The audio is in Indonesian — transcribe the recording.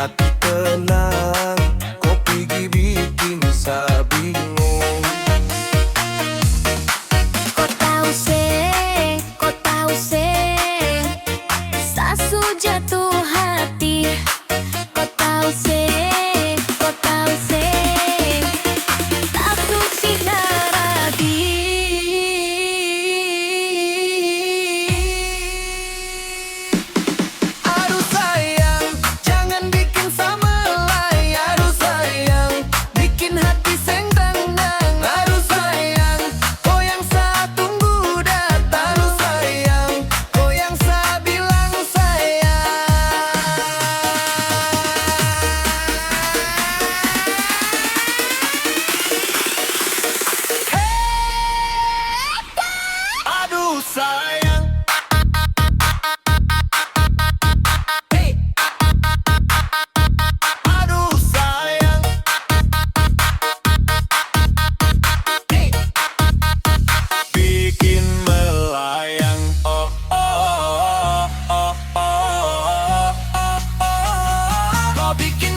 hati tenang, kopi bikin sabingung. Kau tahu se, sasu jatuh hati. Kau tahu se, sasu sinaradi. Aduh sayang, jangan bikin samelai. Aduh sayang, bikin hati sengdang-dang. Aduh sayang, kau yang sa tunggu datang. Aduh sayang, kau yang sa bilang sayang. Aduh sayang. Aduh sayang, bikin melayang. Oh oh oh oh oh oh oh oh. Kau bikin